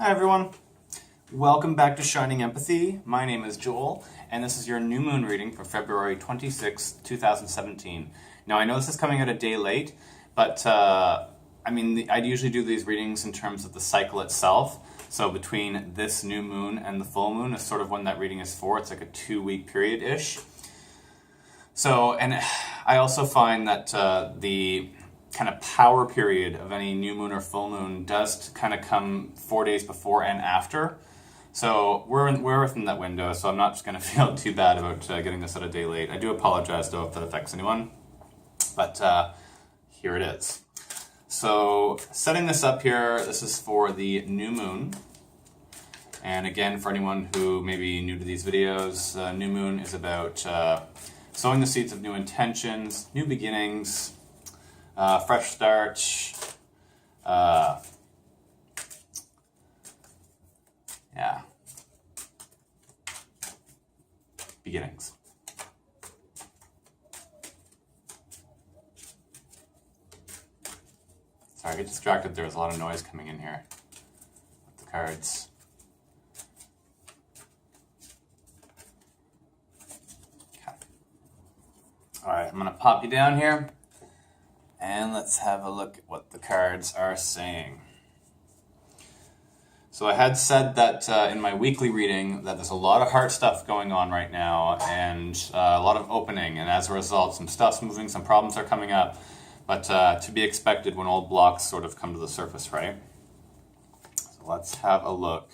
Hi everyone, welcome back to Shining Empathy. My name is Joel, and this is your new moon reading for February 26, 2017. Now I know this is coming out a day late, but I'd usually do these readings in terms of the cycle itself. So between this new moon and the full moon is sort of when that reading is for. It's like a 2-week period-ish. So, and I also find that the kind of power period of any new moon or full moon does kind of come 4 days before and after. So we're within that window, so I'm not just going to feel too bad about getting this out a day late. I do apologize though if that affects anyone, but here it is. So setting this up here, this is for the new moon. And again, for anyone who may be new to these videos, new moon is about sowing the seeds of new intentions, new beginnings, fresh start, beginnings. Sorry, I get distracted. There was a lot of noise coming in here with the cards. Okay. All right, I'm going to pop you down here, and let's have a look at what the cards are saying. So I had said that in my weekly reading that there's a lot of heart stuff going on right now, and a lot of opening, and as a result, some stuff's moving, some problems are coming up. But to be expected when old blocks sort of come to the surface, right? So let's have a look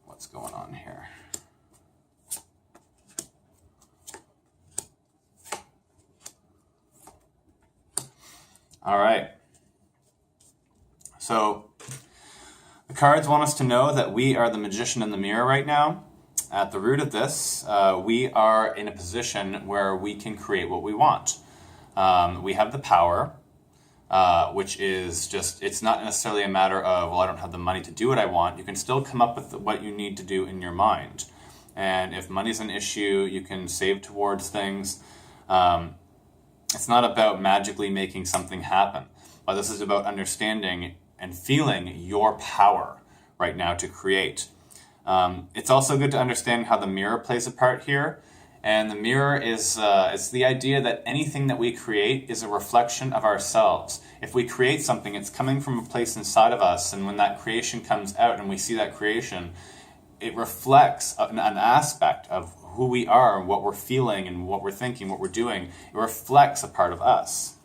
what's going on here. All right. So the cards want us to know that we are the magician in the mirror right now. At the root of this, we are in a position where we can create what we want. We have the power, which is just, it's not necessarily a matter of, well, I don't have the money to do what I want. You can still come up with what you need to do in your mind. And if money's an issue, you can save towards things. It's not about magically making something happen, but this is about understanding and feeling your power right now to create. It's also good to understand how the mirror plays a part here. And the mirror is it's the idea that anything that we create is a reflection of ourselves. If we create something, it's coming from a place inside of us, and when that creation comes out and we see that creation, it reflects an aspect of who we are and what we're feeling and what we're thinking, what we're doing. It reflects a part of us.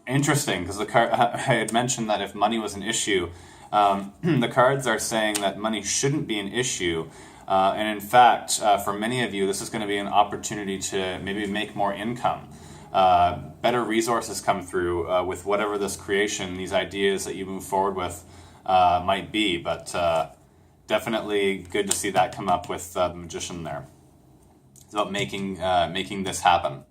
Interesting, because I had mentioned that if money was an issue, the cards are saying that money shouldn't be an issue, and in fact, for many of you, this is going to be an opportunity to maybe make more income. Better resources come through with whatever this creation, these ideas that you move forward with might be, but definitely good to see that come up with the magician there. It's about making this happen.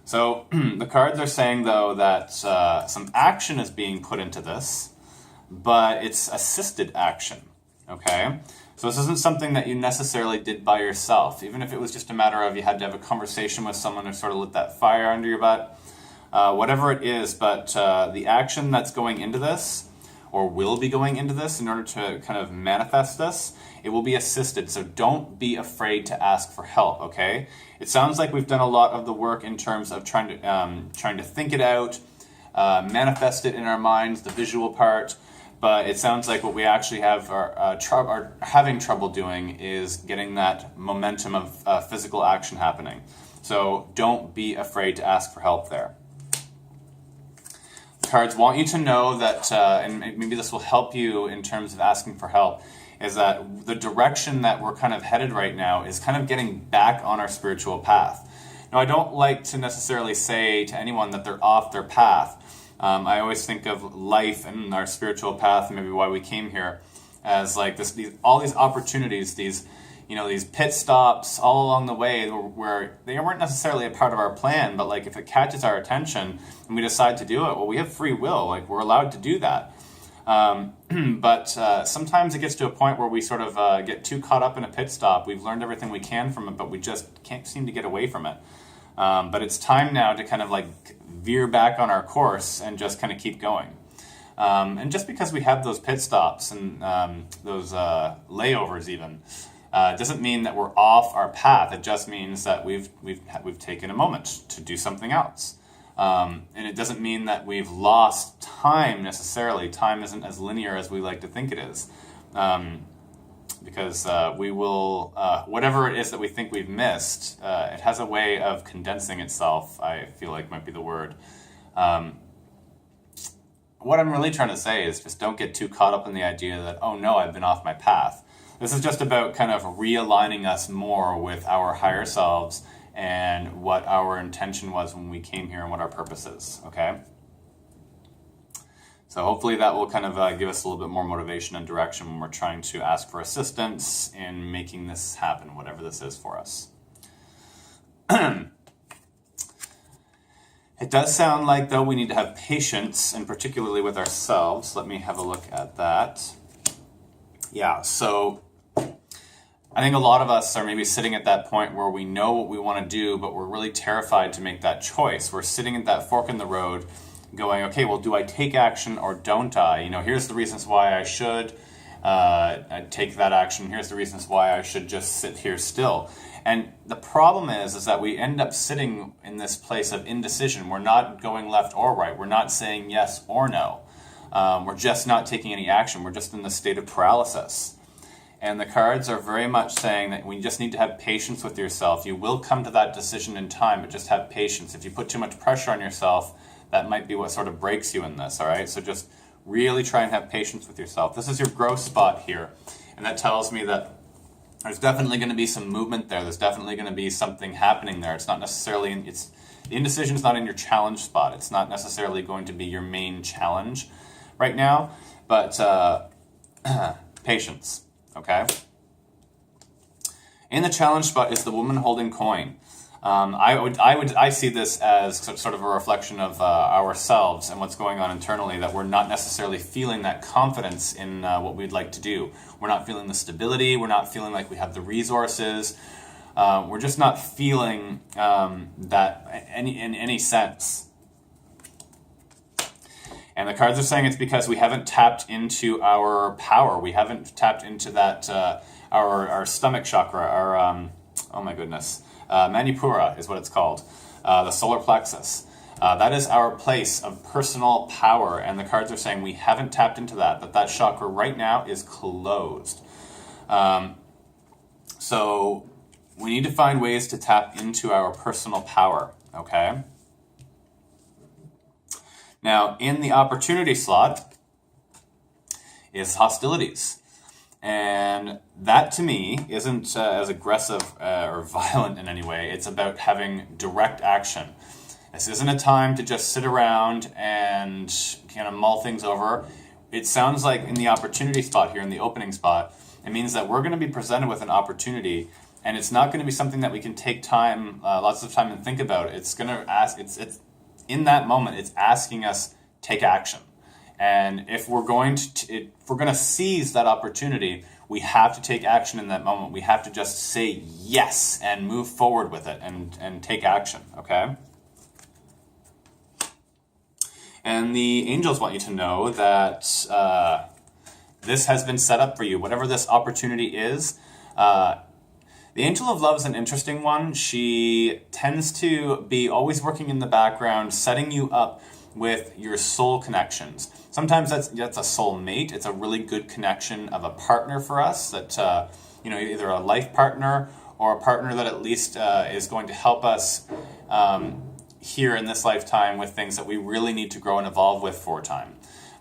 So the cards are saying, though, that some action is being put into this, but it's assisted action, okay? So this isn't something that you necessarily did by yourself, even if it was just a matter of you had to have a conversation with someone to sort of lit that fire under your butt, whatever it is, but the action that's going into this, or will be going into this in order to kind of manifest this, it will be assisted, so don't be afraid to ask for help, okay? It sounds like we've done a lot of the work in terms of trying to think it out, manifest it in our minds, the visual part, but it sounds like what we actually are having trouble doing is getting that momentum of physical action happening. So don't be afraid to ask for help there. The cards want you to know that, and maybe this will help you in terms of asking for help, is that the direction that we're kind of headed right now is kind of getting back on our spiritual path. Now, I don't like to necessarily say to anyone that they're off their path. I always think of life and our spiritual path, and maybe why we came here, as like all these opportunities, these pit stops all along the way where they weren't necessarily a part of our plan, but like if it catches our attention and we decide to do it, well, we have free will, like we're allowed to do that. But sometimes it gets to a point where we sort of get too caught up in a pit stop. We've learned everything we can from it, but we just can't seem to get away from it. But it's time now to kind of like veer back on our course and just kind of keep going. And just because we have those pit stops and those layovers even, doesn't mean that we're off our path. It just means that we've taken a moment to do something else. And it doesn't mean that we've lost time necessarily. Time isn't as linear as we like to think it is. Because we will, whatever it is that we think we've missed, it has a way of condensing itself, I feel like might be the word. What I'm really trying to say is just don't get too caught up in the idea that, oh no, I've been off my path. This is just about kind of realigning us more with our higher selves and what our intention was when we came here and what our purpose is, okay? So hopefully that will kind of give us a little bit more motivation and direction when we're trying to ask for assistance in making this happen, whatever this is for us. It does sound like, though, we need to have patience, and particularly with ourselves. Let me have a look at that. Yeah, so I think a lot of us are maybe sitting at that point where we know what we want to do, but we're really terrified to make that choice. We're sitting at that fork in the road going, okay, well, do I take action or don't I? You know, here's the reasons why I should take that action. Here's the reasons why I should just sit here still. And the problem is that we end up sitting in this place of indecision. We're not going left or right. We're not saying yes or no. We're just not taking any action. We're just in the state of paralysis. And the cards are very much saying that we just need to have patience with yourself. You will come to that decision in time, but just have patience. If you put too much pressure on yourself, that might be what sort of breaks you in this, all right? So just really try and have patience with yourself. This is your growth spot here. And that tells me that there's definitely going to be some movement there. There's definitely going to be something happening there. It's not necessarily, the indecision is not in your challenge spot. It's not necessarily going to be your main challenge right now, but patience, okay? In the challenge spot is the woman holding coin. I see this as sort of a reflection of ourselves and what's going on internally, that we're not necessarily feeling that confidence in what we'd like to do. We're not feeling the stability. We're not feeling like we have the resources. We're just not feeling that in any sense. And the cards are saying it's because we haven't tapped into our power. We haven't tapped into that, our stomach chakra, our, oh my goodness, Manipura is what it's called, the solar plexus. That is our place of personal power, and the cards are saying we haven't tapped into that chakra right now is closed. So we need to find ways to tap into our personal power, okay? Now, in the opportunity slot is hostilities. And that, to me, isn't as aggressive or violent in any way. It's about having direct action. This isn't a time to just sit around and kind of mull things over. It sounds like in the opportunity spot here, in the opening spot, it means that we're going to be presented with an opportunity, and it's not going to be something that we can take time, lots of time, and think about. It's going to ask. It's in that moment. It's asking us take action. And if we're going to seize that opportunity, we have to take action in that moment. We have to just say yes and move forward with it and take action, okay? And the angels want you to know that this has been set up for you. Whatever this opportunity is, the angel of love is an interesting one. She tends to be always working in the background, setting you up with your soul connections. Sometimes that's a soul mate. It's a really good connection of a partner for us, that either a life partner or a partner that at least is going to help us here in this lifetime with things that we really need to grow and evolve with for a time.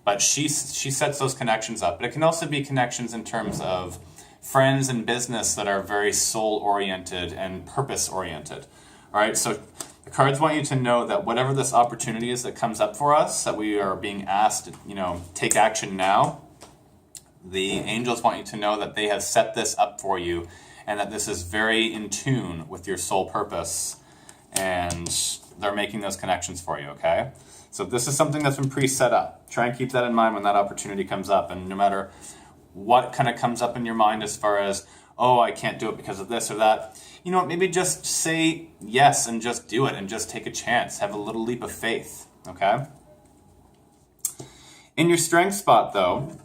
But she sets those connections up. But it can also be connections in terms of friends and business that are very soul-oriented and purpose-oriented. All right, so the cards want you to know that whatever this opportunity is that comes up for us, that we are being asked to, take action now, the angels want you to know that they have set this up for you and that this is very in tune with your soul purpose, and they're making those connections for you, okay? So this is something that's been pre-set up. Try and keep that in mind when that opportunity comes up, and no matter what kind of comes up in your mind as far as, oh, I can't do it because of this or that. You know what, maybe just say yes and just do it and just take a chance. Have a little leap of faith, okay? In your strength spot, though,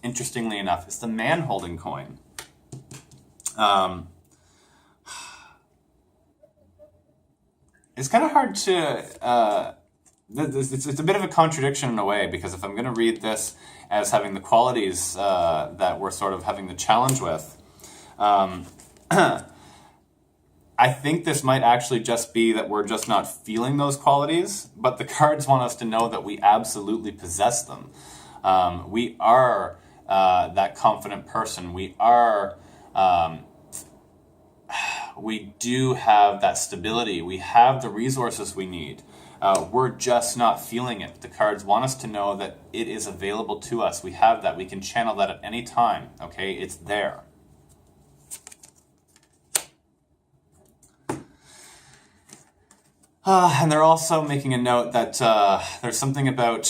interestingly enough, is the man-holding coin. It's kind of hard to... it's a bit of a contradiction in a way, because if I'm going to read this as having the qualities that we're sort of having the challenge with, I think this might actually just be that we're just not feeling those qualities, but the cards want us to know that we absolutely possess them. We are that confident person. We are... we do have that stability. We have the resources we need. We're just not feeling it. The cards want us to know that it is available to us. We have that. We can channel that at any time. Okay, it's there. And they're also making a note that there's something about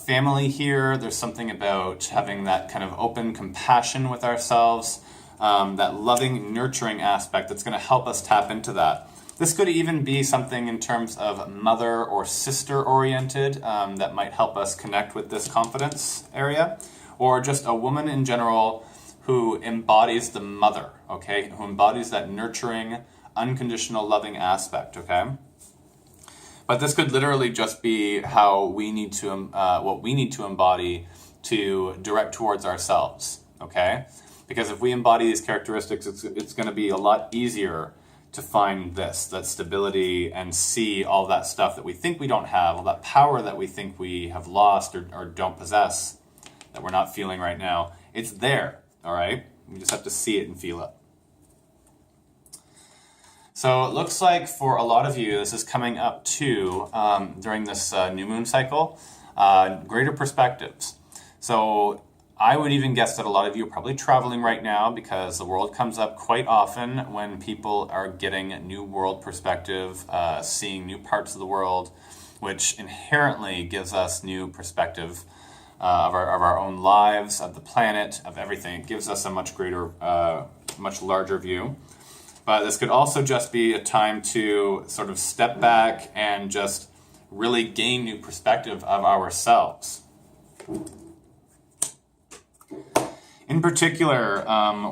family here. There's something about having that kind of open compassion with ourselves, that loving, nurturing aspect that's going to help us tap into that. This could even be something in terms of mother or sister oriented that might help us connect with this confidence area, or just a woman in general who embodies the mother, okay, who embodies that nurturing, unconditional loving aspect, okay? But this could literally just be how we need to, what we need to embody to direct towards ourselves, okay? Because if we embody these characteristics, it's going to be a lot easier to find this, that stability, and see all that stuff that we think we don't have, all that power that we think we have lost or don't possess, that we're not feeling right now. It's there, all right? We just have to see it and feel it. So it looks like for a lot of you, this is coming up too, during this new moon cycle, greater perspectives. So I would even guess that a lot of you are probably traveling right now, because the world comes up quite often when people are getting new world perspective, seeing new parts of the world, which inherently gives us new perspective of our own lives, of the planet, of everything. It gives us a much greater, much larger view. But this could also just be a time to sort of step back and just really gain new perspective of ourselves. In particular,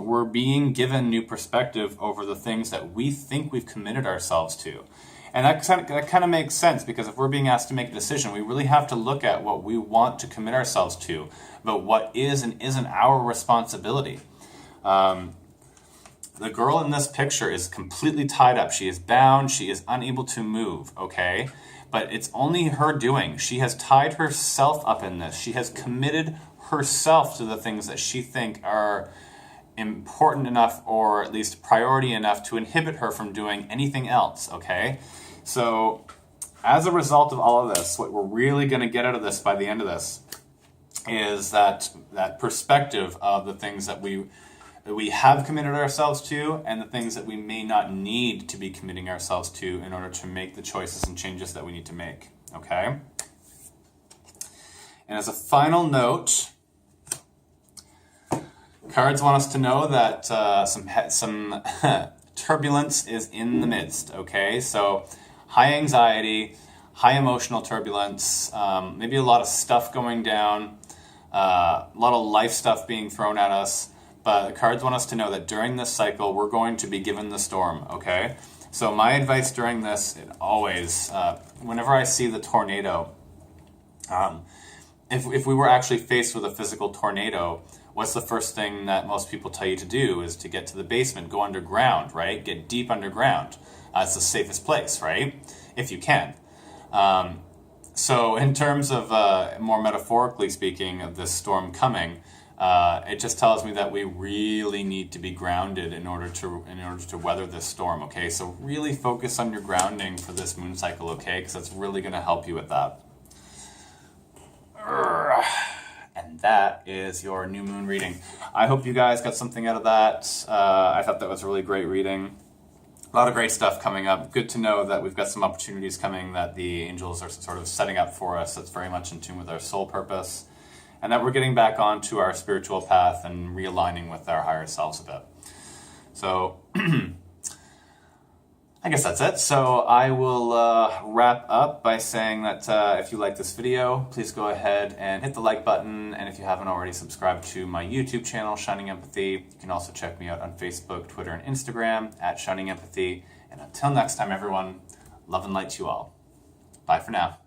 we're being given new perspective over the things that we think we've committed ourselves to. And that kind of makes sense, because if we're being asked to make a decision, we really have to look at what we want to commit ourselves to, but what is and isn't our responsibility. The girl in this picture is completely tied up. She is bound. She is unable to move, okay? But it's only her doing. She has tied herself up in this. She has committed herself to the things that she thinks are important enough, or at least priority enough, to inhibit her from doing anything else, okay? So as a result of all of this, what we're really going to get out of this by the end of this is that perspective of the things that we have committed ourselves to, and the things that we may not need to be committing ourselves to in order to make the choices and changes that we need to make, okay? And as a final note, cards want us to know that some turbulence is in the midst, okay? So high anxiety, high emotional turbulence, maybe a lot of stuff going down, a lot of life stuff being thrown at us. But the cards want us to know that during this cycle, we're going to be given the storm, okay? So my advice during this, whenever I see the tornado, if we were actually faced with a physical tornado, what's the first thing that most people tell you to do is to get to the basement, go underground, right? Get deep underground. It's the safest place, right? If you can. So in terms of, more metaphorically speaking, of this storm coming, it just tells me that we really need to be grounded in order to weather this storm, okay? So really focus on your grounding for this moon cycle, okay? Because that's really going to help you with that. And that is your new moon reading. I hope you guys got something out of that. I thought that was a really great reading. A lot of great stuff coming up. Good to know that we've got some opportunities coming that the angels are sort of setting up for us that's very much in tune with our soul purpose, and that we're getting back onto our spiritual path and realigning with our higher selves a bit. So I guess that's it. So I will wrap up by saying that if you like this video, please go ahead and hit the like button. And if you haven't already subscribed to my YouTube channel, Shining Empathy, you can also check me out on Facebook, Twitter, and Instagram at Shining Empathy. And until next time, everyone, love and light to you all. Bye for now.